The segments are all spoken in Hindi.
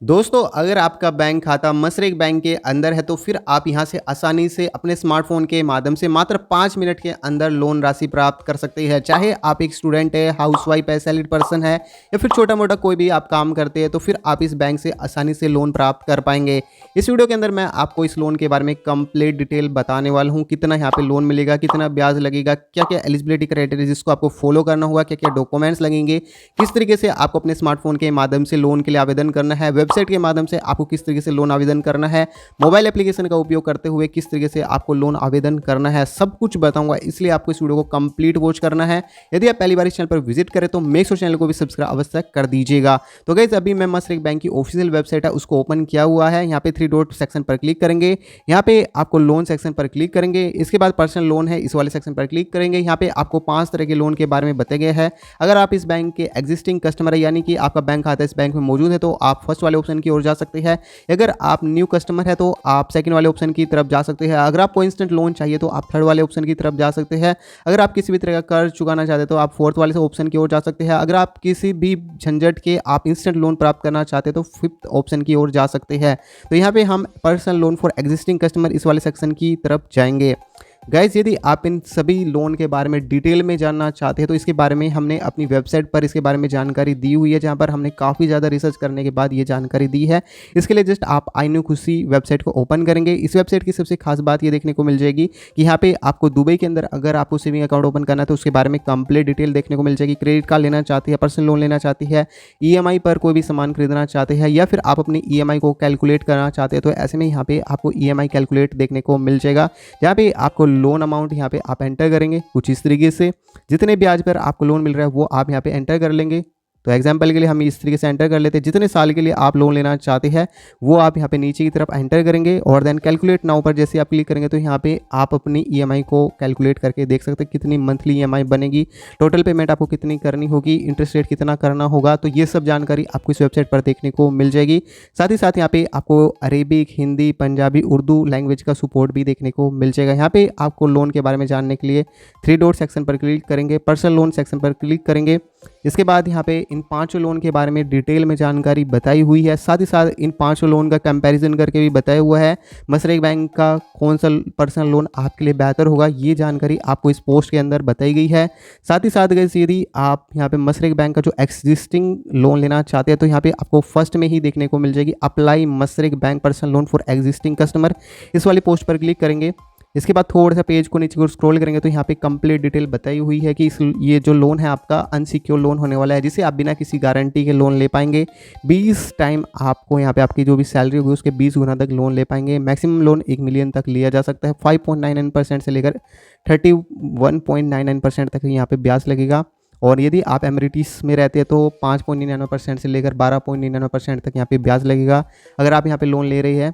दोस्तों, अगर आपका बैंक खाता मसरेक बैंक के अंदर है तो फिर आप यहां से आसानी से अपने स्मार्टफ़ोन के माध्यम से मात्र 5 मिनट के अंदर लोन राशि प्राप्त कर सकते हैं। चाहे आप एक स्टूडेंट है, हाउसवाइफ है, सैलरीड पर्सन है या फिर छोटा-मोटा कोई भी आप काम करते हैं तो फिर आप इस बैंक से आसानी से लोन प्राप्त कर पाएँगे। इस वीडियो के अंदर मैं आपको इस लोन के बारे में कंप्लीट डिटेल बताने वाला हूँ। कितना यहाँ पे लोन मिलेगा, कितना ब्याज लगेगा, क्या-क्या एलिजिबिलिटी क्राइटेरिया जिसको आपको फॉलो करना होगा, क्या-क्या डॉक्यूमेंट्स लगेंगे, किस तरीके से आपको अपने स्मार्टफ़ोन के माध्यम से लोन के लिए आवेदन करना है, वेबसाइट के माध्यम से आपको किस तरीके से लोन आवेदन करना है, मोबाइल एप्लीकेशन का उपयोग करते हुए किस तरीके से आपको लोन आवेदन करना है, सब कुछ बताऊंगा। इसलिए आपको इस वीडियो को कंप्लीट वॉच करना है। यदि आप पहली बार इस चैनल पर विजिट करें तो मेक श्योर चैनल को भी सब्सक्राइब अवश्य कर दीजिएगा। तो गाइस, अभी मैं मसरेक बैंक की ऑफिशियल वेबसाइट है उसको ओपन किया हुआ है। यहाँ पे 3 डॉट सेक्शन पर क्लिक करेंगे, यहाँ पे आपको लोन सेक्शन पर क्लिक करेंगे, इसके बाद पर्सनल लोन है इस वाले सेक्शन पर क्लिक करेंगे। यहाँ पे आपको 5 तरह के लोन के बारे में बताया गया है। अगर आप इस बैंक के एग्जिस्टिंग कस्टमर है, यानी कि आपका बैंक खाता इस बैंक में मौजूद है, तो आप फर्स्ट वाले ऑप्शन की ओर जा सकते हैं। अगर आप न्यू कस्टमर है तो आप सेकंड वाले ऑप्शन की तरफ जा सकते हैं। अगर आपको इंस्टेंट लोन चाहिए तो आप थर्ड वाले ऑप्शन की तरफ जा सकते हैं। अगर आप किसी भी तरह का कर्ज चुकाना चाहते हैं तो आप फोर्थ वाले ऑप्शन की ओर जा सकते हैं। अगर आप किसी भी झंझट के आप इंस्टेंट लोन प्राप्त करना चाहते हैं तो फिफ्थ ऑप्शन की ओर जा सकते हैं। तो यहाँ पे हम personal loan for existing customer इस वाले सेक्शन की तरफ जाएंगे। गाइज, यदि आप इन सभी लोन के बारे में डिटेल में जानना चाहते हैं तो इसके बारे में हमने अपनी वेबसाइट पर इसके बारे में जानकारी दी हुई है, जहां पर हमने काफ़ी ज़्यादा रिसर्च करने के बाद ये जानकारी दी है। इसके लिए जस्ट आप आइनो खुशी वेबसाइट को ओपन करेंगे। इस वेबसाइट की सबसे खास बात ये देखने को मिल जाएगी कि यहाँ पे आपको दुबई के अंदर अगर आपको सेविंग अकाउंट ओपन करना है तो उसके बारे में कंप्लीट डिटेल देखने को मिल जाएगी। क्रेडिट कार्ड लेना चाहती है, पर्सनल लोन लेना चाहती है, EMI पर कोई भी सामान खरीदना चाहते हैं या फिर आप अपनी EMI को कैलकुलेट करना चाहते हैं तो ऐसे में यहाँ पे आपको EMI कैलकुलेट देखने को मिल जाएगा, जहाँ पे आपको लोन अमाउंट यहाँ पे आप एंटर करेंगे कुछ इस तरीके से। जितने ब्याज पर आपको लोन मिल रहा है वो आप यहाँ पे एंटर कर लेंगे। तो एग्जांपल के लिए हम इस तरीके से एंटर कर लेते हैं। जितने साल के लिए आप लोन लेना चाहते हैं वो आप यहाँ पे नीचे की तरफ एंटर करेंगे और देन कैलकुलेट नाउ पर जैसे आप क्लिक करेंगे तो यहाँ पे आप अपनी EMI को कैलकुलेट करके देख सकते हैं कितनी मंथली EMI बनेगी, टोटल पेमेंट आपको कितनी करनी होगी, इंटरेस्ट रेट कितना करना होगा। तो ये सब जानकारी आपको इस वेबसाइट पर देखने को मिल जाएगी। साथ ही साथ यहाँ पे आपको अरेबिक, हिंदी, पंजाबी, उर्दू लैंग्वेज का सपोर्ट भी देखने को मिल जाएगा। यहाँ पे आपको लोन के बारे में जानने के लिए 3 डॉट सेक्शन पर क्लिक करेंगे, पर्सनल लोन सेक्शन पर क्लिक करेंगे। इसके बाद यहाँ पे इन 5 लोन के बारे में डिटेल में जानकारी बताई हुई है। साथ ही साथ इन 5 लोन का कंपैरिजन करके भी बताया हुआ है मसरेक बैंक का कौन सा पर्सनल लोन आपके लिए बेहतर होगा, ये जानकारी आपको इस पोस्ट के अंदर बताई गई है। साथ ही साथ गाइस, यदि आप यहाँ पे मसरेक बैंक का जो एग्जिस्टिंग लोन लेना चाहते हैं तो यहाँ पे आपको फर्स्ट में ही देखने को मिल जाएगी apply Mashreq bank personal loan for existing customer. इस वाली पोस्ट पर क्लिक करेंगे। इसके बाद थोड़ा सा पेज को नीचे को स्क्रॉल करेंगे तो यहाँ पे कंप्लीट डिटेल बताई हुई है कि ये जो लोन है आपका अनसिक्योर लोन होने वाला है, जिसे आप बिना किसी गारंटी के लोन ले पाएंगे। 20 टाइम आपको यहाँ पे आपकी जो भी सैलरी होगी उसके 20 गुना तक लोन ले पाएंगे। मैक्सिमम लोन 1 मिलियन तक लिया जा सकता है। 5.99% से लेकर 31.99% तक यहाँ पे ब्याज लगेगा। और यदि आप एमरिटीज में रहते हैं तो 5.99% से लेकर 12.99% तक यहाँ पे ब्याज लगेगा अगर आप यहाँ पे लोन ले रही है।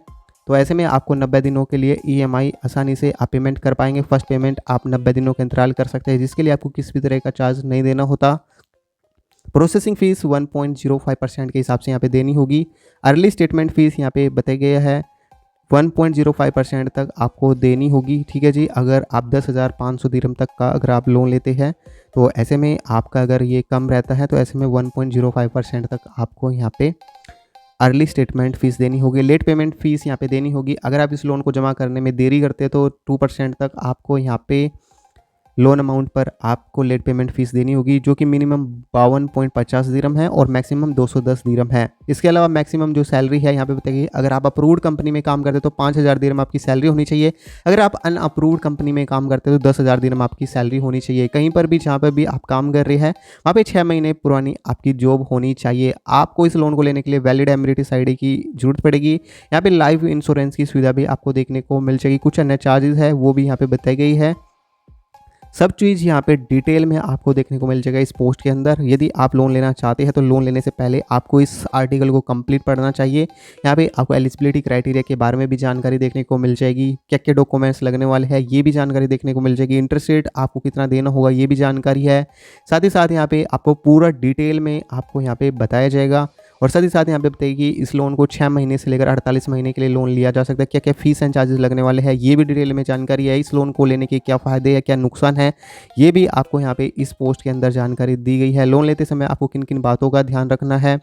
तो ऐसे में आपको 90 दिनों के लिए EMI आसानी से आप पेमेंट कर पाएंगे। फर्स्ट पेमेंट आप 90 दिनों के अंतराल कर सकते हैं, जिसके लिए आपको किसी भी तरह का चार्ज नहीं देना होता। प्रोसेसिंग फीस 1.05% के हिसाब से यहाँ पे देनी होगी। अर्ली स्टेटमेंट फीस यहाँ पे बताया गया है 1.05% तक आपको देनी होगी। ठीक है जी, अगर आप 10,500 दिरहम तक का अगर आप लोन लेते हैं तो ऐसे में आपका अगर ये कम रहता है तो ऐसे में 1.05% तक आपको यहाँ पे अर्ली स्टेटमेंट फीस देनी होगी। लेट पेमेंट फीस यहाँ पे देनी होगी। अगर आप इस लोन को जमा करने में देरी करते हैं तो 2% तक आपको यहाँ पे लोन अमाउंट पर आपको लेट पेमेंट फीस देनी होगी, जो कि मिनिमम 52.50 दिरहम है और मैक्सिमम 210 दिरहम है। इसके अलावा मैक्सिमम जो सैलरी है यहाँ पे बताइए, अगर आप अप्रूव्ड कंपनी में काम करते तो 5,000 दिरहम आपकी सैलरी होनी चाहिए। अगर आप अनअप्रूव्ड कंपनी में काम करते तो 10,000 दिरहम आपकी सैलरी होनी चाहिए। कहीं पर भी जहाँ पर भी आप काम कर रहे हैं वहाँ पे 6 महीने पुरानी आपकी जॉब होनी चाहिए। आपको इस लोन को लेने के लिए वैलिड एमिरेटिस ID की जरूरत पड़ेगी। यहाँ पे लाइफ इंश्योरेंस की सुविधा भी आपको देखने को मिल जाएगी। कुछ अन्य चार्जेस है वो भी यहाँ पे बताई गई है। सब चीज़ यहाँ पे डिटेल में आपको देखने को मिल जाएगा इस पोस्ट के अंदर। यदि आप लोन लेना चाहते हैं तो लोन लेने से पहले आपको इस आर्टिकल को कंप्लीट पढ़ना चाहिए। यहाँ पे आपको एलिजिबिलिटी क्राइटेरिया के बारे में भी जानकारी देखने को मिल जाएगी। क्या क्या डॉक्यूमेंट्स लगने वाले हैं ये भी जानकारी देखने को मिल जाएगी। इंटरेस्ट रेट आपको कितना देना होगा ये भी जानकारी है। साथ ही साथ यहाँ पे आपको पूरा डिटेल में आपको यहाँ पे बताया जाएगा। और साथ ही साथ यहाँ पे बताइए कि इस लोन को 6 महीने से लेकर 48 महीने के लिए लोन लिया जा सकता है। क्या क्या फीस एंड चार्जेस लगने वाले हैं ये भी डिटेल में जानकारी है। इस लोन को लेने के क्या फ़ायदे या क्या नुकसान है ये भी आपको यहाँ पे इस पोस्ट के अंदर जानकारी दी गई है। लोन लेते समय आपको किन किन बातों का ध्यान रखना है,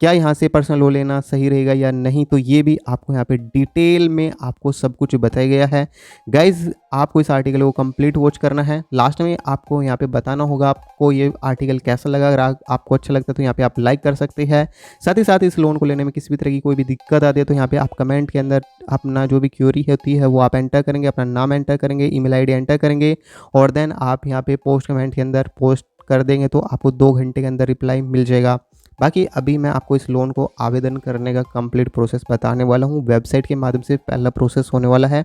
क्या यहाँ से पर्सनल लोन लेना सही रहेगा या नहीं, तो ये भी आपको यहाँ पे डिटेल में आपको सब कुछ बताया गया है। गाइज़ आपको इस आर्टिकल को कंप्लीट वॉच करना है। लास्ट में आपको यहाँ पे बताना होगा आपको ये आर्टिकल कैसा लगा। अगर आपको अच्छा लगता है तो यहाँ पे आप लाइक कर सकते हैं। साथ ही साथ इस लोन को लेने में किसी भी तरह की कोई भी दिक्कत आती है तो यहाँ पे आप कमेंट के अंदर अपना जो भी क्यूरी होती है वो आप एंटर करेंगे, अपना नाम एंटर करेंगे, ईमेल आईडी एंटर करेंगे और देन आप यहाँ पे पोस्ट कमेंट के अंदर पोस्ट कर देंगे तो आपको 2 घंटे के अंदर रिप्लाई मिल जाएगा। बाकी अभी मैं आपको इस लोन को आवेदन करने का कंप्लीट प्रोसेस बताने वाला हूँ। वेबसाइट के माध्यम से पहला प्रोसेस होने वाला है।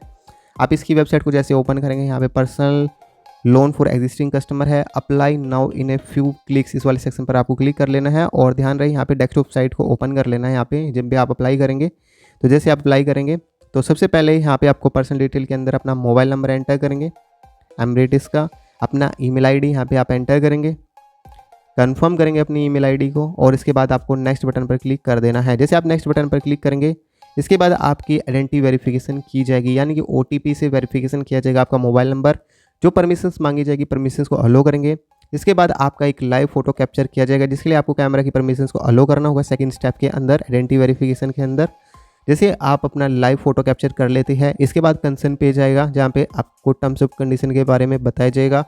आप इसकी वेबसाइट को जैसे ओपन करेंगे, यहाँ पे personal loan for existing customer है, apply now in a few clicks, इस वाले सेक्शन पर आपको क्लिक कर लेना है और ध्यान रहे यहाँ पे डेस्कटॉप साइट को ओपन कर लेना है। यहाँ पे जब भी आप अप्लाई करेंगे तो जैसे आप अप्लाई करेंगे तो सबसे पहले यहाँ पे आपको पर्सनल डिटेल के अंदर अपना मोबाइल नंबर एंटर करेंगे, एमरेटिस का, अपना ईमेल आईडी यहाँ पे आप एंटर करेंगे, कंफर्म करेंगे अपनी ईमेल आईडी को और इसके बाद आपको नेक्स्ट बटन पर क्लिक कर देना है। जैसे आप नेक्स्ट बटन पर क्लिक करेंगे इसके बाद आपकी आइडेंटिटी वेरिफिकेशन की जाएगी, यानी कि OTP से वेरिफिकेशन किया जाएगा आपका मोबाइल नंबर। जो परमिशंस मांगी जाएगी परमिशंस को अलो करेंगे। इसके बाद आपका एक लाइव फोटो कैप्चर किया जाएगा जिसके लिए आपको कैमरा की परमिशंस को अलो करना होगा सेकंड स्टेप के अंदर आइडेंटिटी वेरिफिकेशन के अंदर। जैसे आप अपना लाइव फोटो कैप्चर कर लेते हैं इसके बाद कंसर्न पेज आएगा जहाँ पे आपको टर्म्स ऑफ कंडीशन के बारे में बताया जाएगा।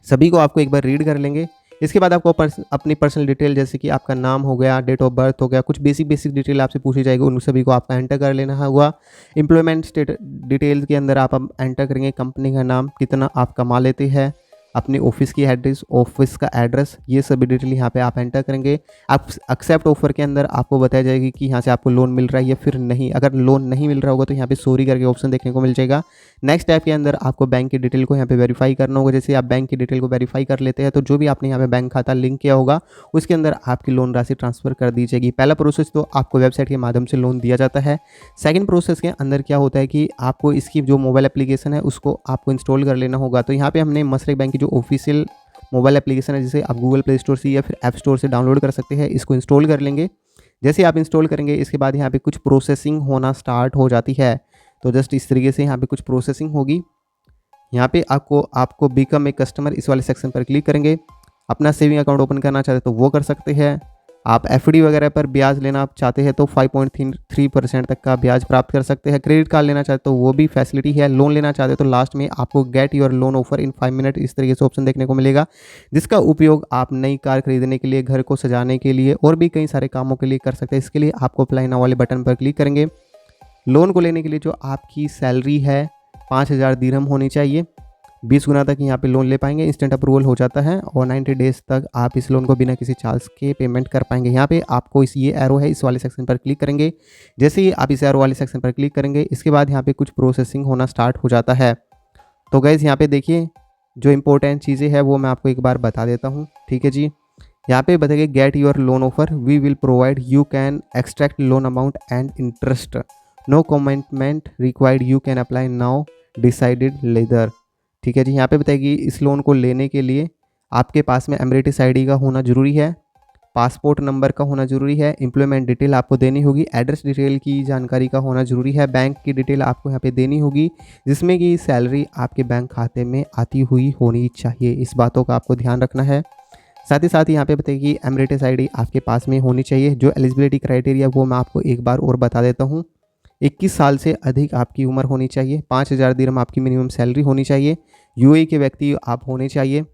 सभी को आपको एक बार रीड कर लेंगे। इसके बाद आपको अपनी पर्सनल डिटेल जैसे कि आपका नाम हो गया, डेट ऑफ बर्थ हो गया, कुछ बेसिक डिटेल आपसे पूछी जाएगी, उन सभी को आपका एंटर कर लेना होगा। एम्प्लॉयमेंट डिटेल्स के अंदर आप एंटर करेंगे कंपनी का नाम, कितना आप कमा लेते हैं, अपने ऑफिस की एड्रेस, ऑफिस का एड्रेस, ये सभी डिटेल यहाँ पे आप एंटर करेंगे। आप एक्सेप्ट ऑफर के अंदर आपको बताया जाएगी कि यहाँ से आपको लोन मिल रहा है या फिर नहीं। अगर लोन नहीं मिल रहा होगा तो यहाँ पे सॉरी करके ऑप्शन देखने को मिल जाएगा। नेक्स्ट स्टेप के अंदर आपको बैंक की डिटेल को यहाँ पे वेरीफाई करना होगा। जैसे आप बैंक की डिटेल को वेरीफाई कर लेते हैं तो जो भी आपने यहाँ पे बैंक खाता लिंक किया होगा उसके अंदर आपकी लोन राशि ट्रांसफर कर दी जाएगी। पहला प्रोसेस तो आपको वेबसाइट के माध्यम से लोन दिया जाता है। सेकंड प्रोसेस के अंदर क्या होता है कि आपको इसकी जो मोबाइल एप्लीकेशन है उसको आपको इंस्टॉल कर लेना होगा। तो यहाँ पे हमने मसरेक बैंक की जो ऑफिशियल मोबाइल एप्लीकेशन है जिसे आप गूगल प्ले स्टोर से या फिर ऐप स्टोर से डाउनलोड कर सकते हैं, इसको इंस्टॉल कर लेंगे। जैसे आप इंस्टॉल करेंगे इसके बाद यहाँ पे कुछ प्रोसेसिंग होना स्टार्ट हो जाती है। तो जस्ट इस तरीके से यहाँ पे कुछ प्रोसेसिंग होगी। यहाँ पे आपको बिकम ए कस्टमर इस वाले सेक्शन पर क्लिक करेंगे। अपना सेविंग अकाउंट ओपन करना चाहते तो वो कर सकते हैं। आप FD वगैरह पर ब्याज लेना आप चाहते हैं तो 5.3% तक का ब्याज प्राप्त कर सकते हैं। क्रेडिट कार्ड लेना चाहते तो वो भी फैसिलिटी है। लोन लेना चाहते हो तो लास्ट में आपको gate your loan offer in 5 minute इस तरीके से ऑप्शन देखने को मिलेगा, जिसका उपयोग आप नई कार खरीदने के लिए, घर को सजाने के लिए और भी कई सारे कामों के लिए कर सकते हैं। इसके लिए आपको अप्लाई नाउ वाले बटन पर क्लिक करेंगे। लोन को लेने के लिए जो आपकी सैलरी है 5,000 दिरहम होनी चाहिए। 20 गुना तक यहाँ पे लोन ले पाएंगे, इंस्टेंट अप्रूवल हो जाता है और 90 डेज तक आप इस लोन को बिना किसी चार्ज के पेमेंट कर पाएंगे। यहाँ पे आपको ये एरो है इस वाले सेक्शन पर क्लिक करेंगे। जैसे ही आप इस एरो वाले सेक्शन पर क्लिक करेंगे इसके बाद यहाँ पे कुछ प्रोसेसिंग होना स्टार्ट हो जाता है। तो गाइज़ यहाँ पे देखिए जो इंपॉर्टेंट चीज़ें हैं वो मैं आपको एक बार बता देता हूँ, ठीक है जी। यहाँ पे बताइए get your loan offer, we will provide, you can extract loan amount and interest, no commitment required, you can apply now, decided later. ठीक है जी। यहाँ पे बताएगी इस लोन को लेने के लिए आपके पास में एमरेटिस ID का होना ज़रूरी है, पासपोर्ट नंबर का होना ज़रूरी है, एम्प्लॉयमेंट डिटेल आपको देनी होगी, एड्रेस डिटेल की जानकारी का होना ज़रूरी है, बैंक की डिटेल आपको यहाँ पे देनी होगी जिसमें कि सैलरी आपके बैंक खाते में आती हुई होनी चाहिए। इस बातों का आपको ध्यान रखना है। साथ ही साथ यहाँ पे बताइए एमरेटिस ID आपके पास में होनी चाहिए। जो एलिजिबिलिटी क्राइटेरिया वो मैं आपको एक बार और बता देता हूँ। 21 साल से अधिक आपकी उम्र होनी चाहिए, 5,000 दिरहम आपकी मिनिमम सैलरी होनी चाहिए, UAE के व्यक्ति आप होने चाहिए,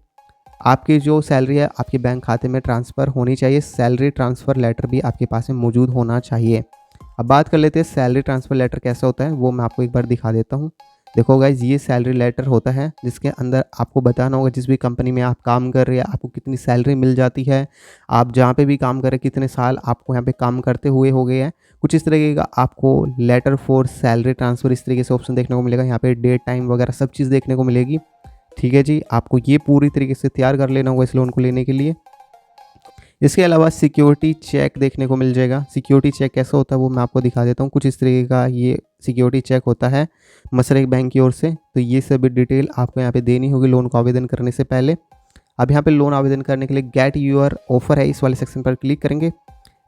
आपकी जो सैलरी है आपके बैंक खाते में ट्रांसफ़र होनी चाहिए, सैलरी ट्रांसफ़र लेटर भी आपके पास में मौजूद होना चाहिए। अब बात कर लेते हैं सैलरी ट्रांसफ़र लेटर कैसा होता है, वो मैं आपको एक बार दिखा देता हूँ। देखो गाइज ये सैलरी लेटर होता है जिसके अंदर आपको बताना होगा जिस भी कंपनी में आप काम कर रहे हैं आपको कितनी सैलरी मिल जाती है, आप जहाँ पे भी काम कर रहे हैं कितने साल आपको यहाँ पे काम करते हुए हो गए हैं, कुछ इस तरीके का आपको लेटर फॉर सैलरी ट्रांसफ़र इस तरीके से ऑप्शन देखने को मिलेगा। यहाँ पे डेट टाइम वगैरह सब चीज़ देखने को मिलेगी। ठीक है जी, आपको ये पूरी तरीके से तैयार कर लेना होगा इस लोन को लेने के लिए। इसके अलावा सिक्योरिटी चेक देखने को मिल जाएगा। सिक्योरिटी चेक कैसा होता है वो मैं आपको दिखा देता हूँ। कुछ इस तरीके का ये सिक्योरिटी चेक होता है मसरेक बैंक की ओर से। तो ये सभी डिटेल आपको यहाँ पे देनी होगी लोन को आवेदन करने से पहले। अब यहाँ पे लोन आवेदन करने के लिए गेट योर ऑफर है इस वाले सेक्शन पर क्लिक करेंगे।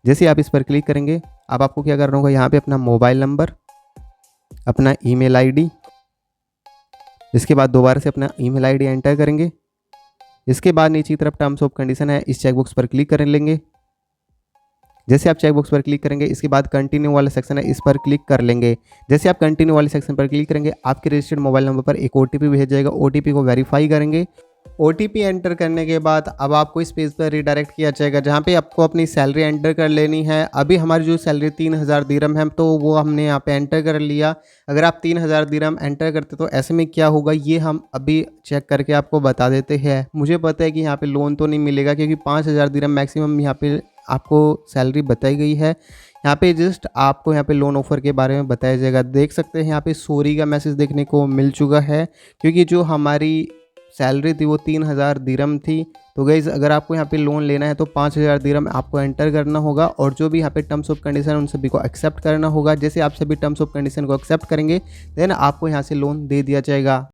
जैसे आप इस पर क्लिक करेंगे अब आपको क्या करना होगा, यहाँ पे अपना मोबाइल नंबर, अपना ईमेल ID, इसके बाद दोबारा से अपना ईमेल ID एंटर करेंगे। इसके बाद नीचे की तरफ टर्म्स ऑफ कंडीशन है इस चेकबॉक्स पर क्लिक कर लेंगे। जैसे आप चेक बॉक्स पर क्लिक करेंगे, इसके बाद कंटिन्यू वाला सेक्शन है, इस पर क्लिक कर लेंगे। जैसे आप कंटिन्यू वाले सेक्शन पर क्लिक करेंगे, आपके रजिस्टर्ड मोबाइल नंबर पर एक ओटीपी भेजा जाएगा। ओटीपी को वेरीफाई करेंगे। ओटीपी एंटर करने के बाद अब आपको इस पेज पर रिडायरेक्ट किया जाएगा, जहाँ पे आपको अपनी सैलरी एंटर कर लेनी है। अभी हमारी जो सैलरी 3000 दिरहम है, तो वो हमने यहाँ पे एंटर कर लिया। अगर आप 3000 दिरहम एंटर करते तो ऐसे में क्या होगा, ये हम अभी चेक करके आपको बता देते हैं। मुझे पता है कि यहाँ पे लोन तो नहीं मिलेगा, क्योंकि 5000 दिरहम मैक्सिमम यहाँ पे आपको सैलरी बताई गई है। यहाँ पे जस्ट आपको यहाँ पे लोन ऑफर के बारे में बताया जाएगा। देख सकते हैं यहाँ पे सॉरी का मैसेज देखने को मिल चुका है, क्योंकि जो हमारी सैलरी थी वो 3000 दिरहम थी। तो गाइज़, अगर आपको यहाँ पे लोन लेना है तो 5000 दिरहम आपको एंटर करना होगा, और जो भी यहाँ पे टर्म्स ऑफ कंडीशन उन सभी को एक्सेप्ट करना होगा। जैसे आप सभी टर्म्स ऑफ कंडीशन को एक्सेप्ट करेंगे, देन आपको यहाँ से लोन दे दिया जाएगा।